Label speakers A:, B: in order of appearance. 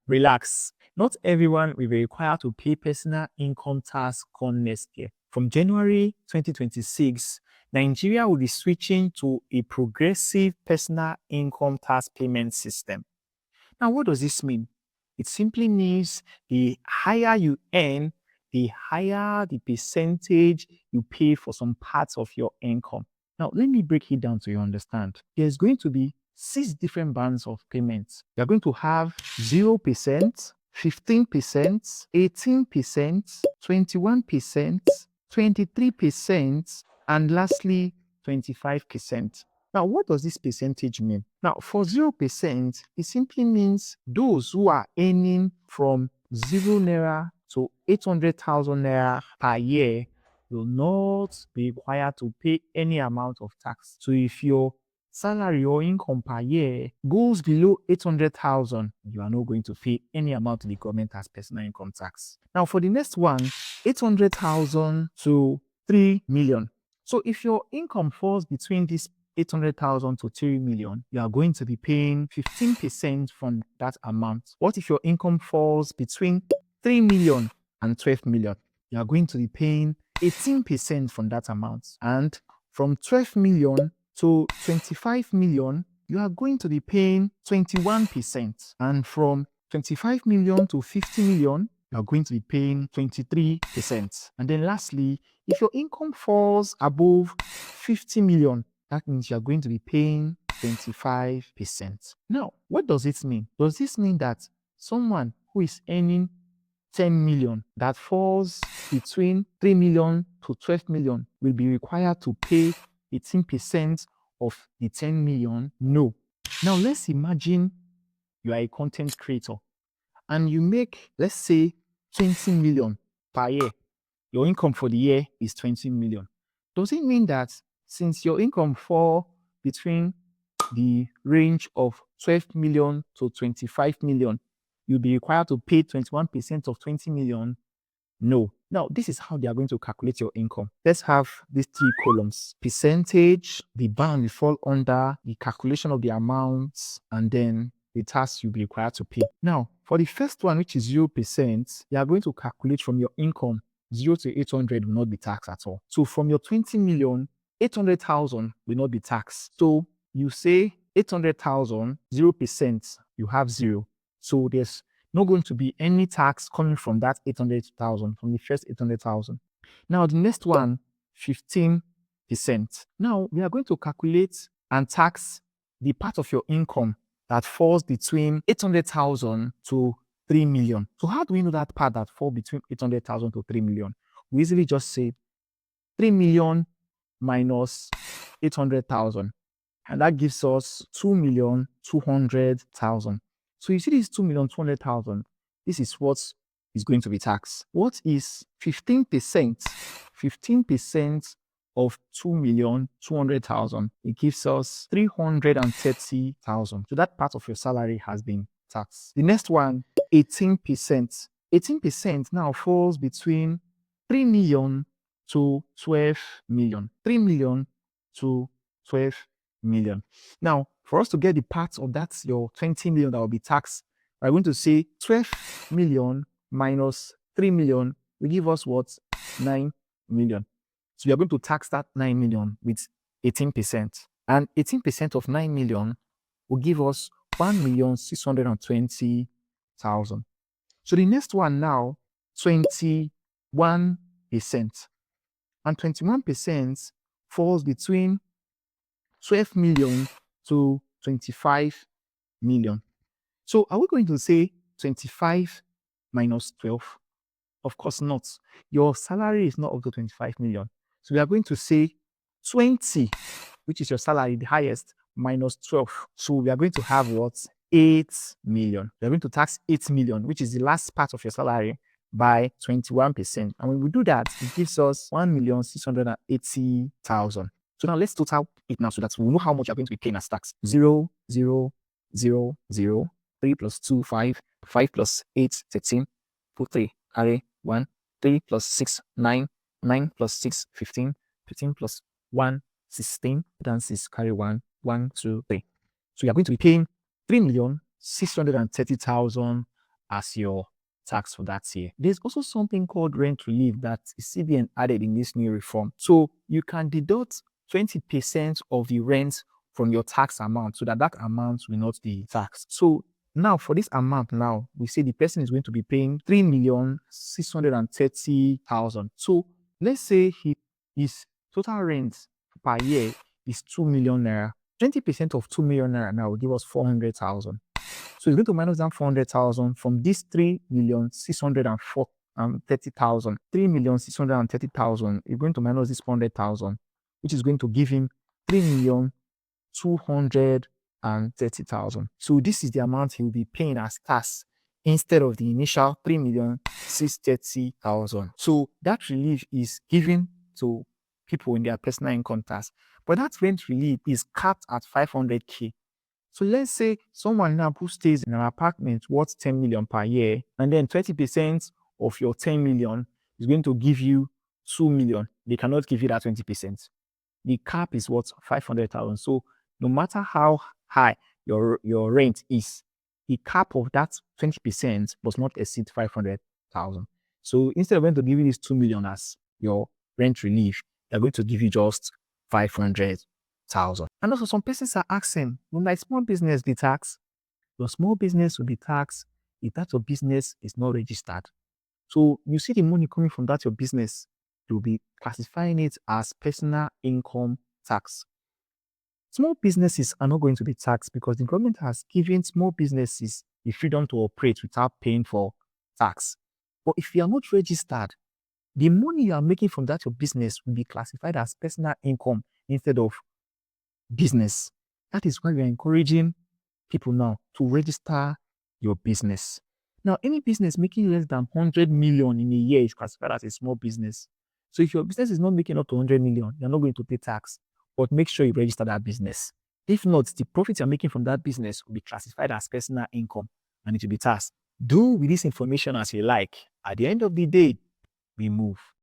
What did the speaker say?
A: Relax. Not everyone will be required to pay personal income tax come next year. From January 2026, Nigeria will be switching to a progressive personal income tax payment system. Now, what does this mean? It simply means the higher you earn, the higher the percentage you pay for some parts of your income. Now, let me break it down so you understand. There's going to be 6 different bands of payments. You're going to have 0%, 15%, 18%, 21%, 23%, and lastly, 25%. Now, what does this percentage mean? Now, for 0%, it simply means those who are earning from 0 naira to 800,000 naira per year will not be required to pay any amount of tax. So if your salary or income per year goes below 800,000, you are not going to pay any amount to the government as personal income tax. Now, for the next one, 800,000 to 3 million. So if your income falls between this 800,000 to 3 million, you are going to be paying 15% from that amount. What if your income falls between 3 million and 12 million? You are going to be paying 18% from that amount. And from 12 million to 25 million, you are going to be paying 21%. And from 25 million to 50 million, you are going to be paying 23%. And then lastly, if your income falls above 50 million, that means you are going to be paying 25%. Now, what does it mean? Does this mean that someone who is earning 10 million that falls between 3 million to 12 million will be required to pay 18% of the 10 million? No. Now, let's imagine you are a content creator and you make, let's say, 20 million per year. Your income for the year is 20 million. Does it mean that since your income fall between the range of 12 million to 25 million, you'll be required to pay 21% of 20 million? No. Now, this is how they are going to calculate your income. Let's have these 3 columns: percentage, the band you fall under, the calculation of the amounts, and then the tax you'll be required to pay. Now, for the first one, which is 0%, you are going to calculate from your income. 0 to 800 will not be taxed at all. So from your 20 million, 800,000 will not be taxed. So you say 800,000, 0%, you have 0. So there's not going to be any tax coming from that 800,000, from the first 800,000. Now, the next one, 15%. Now, we are going to calculate and tax the part of your income that falls between 800,000 to 3 million. So how do we know that part that falls between 800,000 to 3 million? We easily just say 3 million minus 800,000. And that gives us 2,200,000. So you see this 2,200,000, this is what is going to be taxed. What is 15%? 15% of 2,200,000, it gives us 330,000. So that part of your salary has been taxed. The next one, 18%. 18% now falls between 3 million to 12 million. 3 million to 12 million. Now, for us to get the part of that, your 20 million that will be taxed, we're going to say 12 million minus 3 million will give us what? 9 million. So we are going to tax that 9 million with 18%. And 18% of 9 million will give us 1,620,000. So the next one now, 21%. And 21% falls between 12 million to 25 million. So are we going to say 25 minus 12? Of course not. Your salary is not up to 25 million. So we are going to say 20, which is your salary, the highest, minus 12. So we are going to have what? 8 million. We are going to tax 8 million, which is the last part of your salary, by 21%. And when we do that, it gives us 1,680,000. So now let's total it now so that we know how much you're going to be paying as tax. 0, 0, 0, 0, 3 plus 2, 5, 5 plus 8, 13, put 3, carry 1, 3 plus 6, 9, 9 plus 6, 15, 15 plus 1, 16, then 6, carry 1, 1, 2, 3. So you're going to be paying 3,630,000 as your tax for that year. There's also something called rent relief that CBN added in this new reform. So you can deduct 20% of the rent from your tax amount so that amount will not be taxed. So now for this amount now, we say the person is going to be paying 3,630,000. So let's say his total rent per year is 2 million naira. 20% of 2 million naira now will give us 400,000. So it's going to minus down 400,000 from this 3,630,000. 3,630,000 is going to minus this 400,000, which is going to give him 3,230,000. So this is the amount he will be paying as tax instead of the initial 3,630,000. So that relief is given to people in their personal income tax, but that rent relief is capped at 500k. So let's say someone now who stays in an apartment worth 10 million per year, and then 20% of your 10 million is going to give you 2 million. They cannot give you that 20%. The cap is what? 500,000. So no matter how high your rent is, the cap of that 20% must not exceed 500,000. So instead of going to give you this 2 million as your rent relief, they're going to give you just 500,000. And also some persons are asking, will my small business be taxed? Your small business will be taxed if that your business is not registered. So you see the money coming from that your business, you'll be classifying it as personal income tax. Small businesses are not going to be taxed because the government has given small businesses the freedom to operate without paying for tax. But if you are not registered, the money you are making from that your business will be classified as personal income instead of business. That is why we are encouraging people now to register your business. Now, any business making less than 100 million in a year is classified as a small business. So if your business is not making up to 100 million, you're not going to pay tax, but make sure you register that business. If not, the profit you're making from that business will be classified as personal income and it will be taxed. Do with this information as you like. At the end of the day, we move.